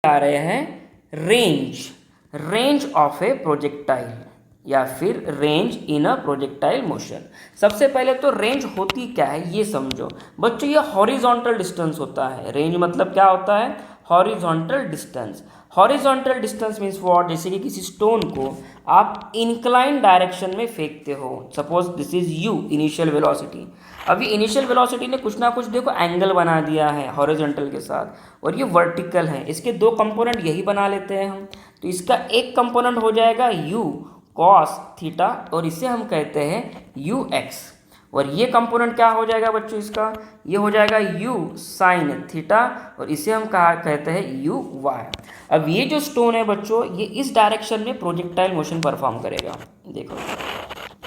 आ रहे हैं range of A projectile या फिर range in a projectile motion. सबसे पहले तो रेंज होती क्या है ये समझो बच्चों, ये हॉरिजॉन्टल डिस्टेंस होता है। रेंज मतलब क्या होता है? Horizontal distance. Horizontal distance means what? जैसे कि किसी स्टोन को आप इंक्लाइन डायरेक्शन में फेंकते हो, suppose this is you initial velocity. अभी इनिशियल वेलोसिटी ने कुछ ना कुछ देखो एंगल बना दिया है हॉरिजॉन्टल के साथ, और ये वर्टिकल है। इसके दो कंपोनेंट यही बना लेते हैं हम। तो इसका एक कंपोनेंट हो जाएगा यू कॉस थीटा, और इसे हम कहते हैं यू एक्स। और ये कंपोनेंट क्या हो जाएगा बच्चों इसका? ये हो जाएगा यू साइन थीटा, और इसे हम कहा कहते हैं यू वाई। अब ये जो स्टोन है बच्चों, ये इस डायरेक्शन में प्रोजेक्टाइल मोशन परफॉर्म करेगा। देखो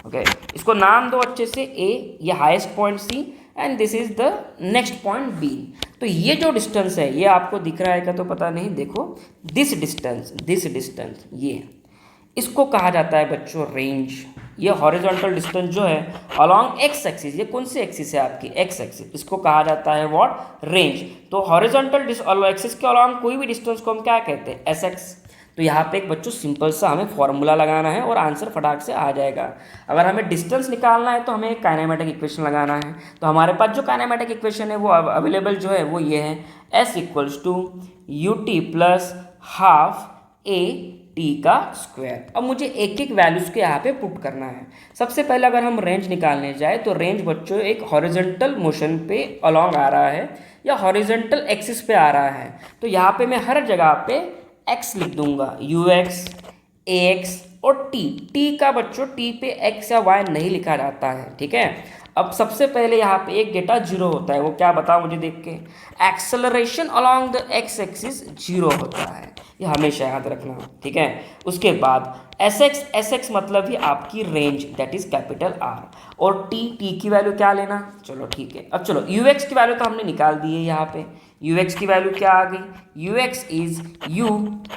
ओके, इसको नाम दो अच्छे से, ए ये highest point C and this is the next point B. तो ये जो डिस्टेंस है ये आपको दिख रहा है क्या? तो पता नहीं, देखो दिस डिस्टेंस ये, इसको कहा जाता है बच्चों रेंज। ये हॉरिजॉन्टल डिस्टेंस जो है अलोंग एक्स एक्सिस, ये कौन सी एक्सिस है आपकी? एक्स एक्सिस, इसको कहा जाता है व्हाट? रेंज। तो हॉरिजॉन्टल एक्सिस के अलोंग कोई भी डिस्टेंस को हम क्या कहते हैं? S x. तो यहाँ पे एक बच्चों सिंपल सा हमें फॉर्मूला लगाना है और आंसर फटाक से आ जाएगा। अगर हमें डिस्टेंस निकालना है तो हमें एक काइनेमेटिक इक्वेशन लगाना है। तो हमारे पास जो काइनेमेटिक इक्वेशन है वो अवेलेबल जो है वो ये है, S equals to U T plus half A T का स्क्वायर। अब मुझे एक एक वैल्यूज़ के यहाँ पे पुट करना है। सबसे पहले अगर हम रेंज निकालने जाए तो रेंज बच्चों एक हॉरिजॉन्टल मोशन पे अलोंग आ रहा है या हॉरिजॉन्टल एक्सिस पे आ रहा है। तो यहाँ पे मैं हर जगह पे x लिख दूंगा, यू एक्स, ए एक्स और टी का बच्चों टी पे x या y नहीं लिखा जाता है, ठीक है। अब सबसे पहले यहाँ पे एक डेटा जीरो होता है, वो क्या बताओ मुझे देख के? Acceleration along the x axis zero होता है, ये हमेशा याद रखना, ठीक है। उसके बाद एस एक्स मतलब ही आपकी range, that is capital R. और टी की वैल्यू क्या लेना? चलो ठीक है, अब चलो यू एक्स की वैल्यू तो हमने निकाल दी है। यहाँ पे यू एक्स की वैल्यू क्या आ गई? You x is you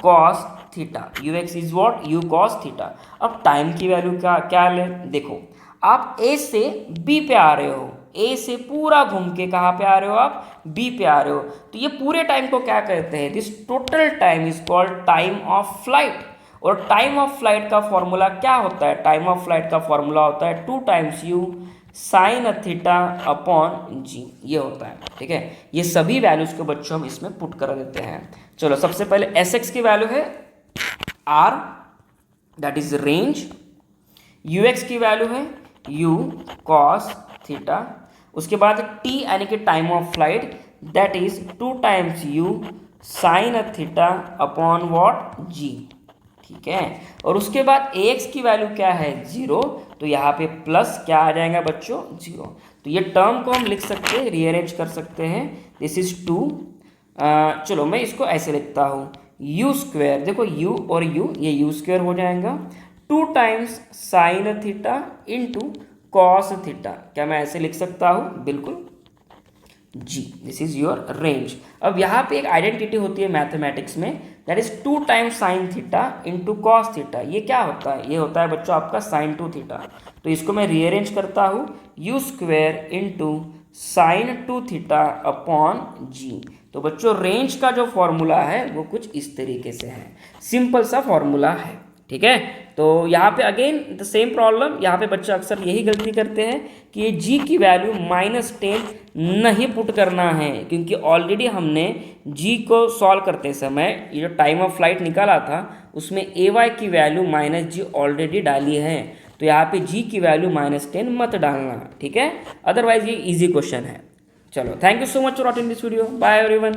cos theta, you x is what? You cos theta. अब टाइम की वैल्यू क्या लें? देखो आप ए से बी पे आ रहे हो, ए से पूरा घूम के कहाँ पे आ रहे हो आप? बी पे आ रहे हो। तो ये पूरे टाइम को क्या कहते हैं? This total time is called time of flight. और टाइम ऑफ फ्लाइट का फॉर्मूला क्या होता है? टाइम ऑफ फ्लाइट का फॉर्मूला होता है 2 times u sine theta upon g, ये होता है, ठीक है। ये सभी वैल्यूज को बच्चों हम इसमें पुट कर देते हैं। चलो सबसे पहले एस एक्स की वैल्यू है R, that is range. U x की वैल्यू है यू कॉस थीटा। उसके बाद टी यानी कि time of flight, that is 2 times u sine theta upon what? G, ठीक है। और उसके बाद ए एक्स की वैल्यू क्या है? जीरो। तो यहाँ पे प्लस क्या आ जाएगा बच्चों? जीरो। तो ये टर्म को हम लिख सकते हैं, रीअरेंज कर सकते हैं, दिस इज 2। चलो मैं इसको ऐसे लिखता हूँ, यू स्क्वायर, देखो यू और यू, ये यू स्क्वायर हो जाएगा 2 times sine theta into cos theta. क्या मैं ऐसे लिख सकता हूँ? बिल्कुल जी, दिस इज योर रेंज। अब यहाँ पे एक आइडेंटिटी होती है मैथमेटिक्स में, that is 2 times sine theta into cos theta. ये क्या होता है? ये होता है बच्चों आपका साइन 2 थीटा। तो इसको मैं रीअरेंज करता हूँ, u square into sine 2 theta upon g. तो बच्चों रेंज का जो फॉर्मूला है वो कुछ इस तरीके से है, सिंपल सा फॉर्मूला है, ठीक है। तो यहाँ पे अगेन द सेम प्रॉब्लम, यहाँ पे बच्चे अक्सर यही गलती करते हैं कि ये जी की वैल्यू -10 नहीं पुट करना है, क्योंकि ऑलरेडी हमने जी को सॉल्व करते समय ये जो टाइम ऑफ फ्लाइट निकाला था उसमें ए वाई की वैल्यू -g ऑलरेडी डाली है। तो यहाँ पे जी की वैल्यू -10 मत डालना, ठीक है, अदरवाइज ये इजी क्वेश्चन है। चलो thank you so much for watching this video, bye everyone.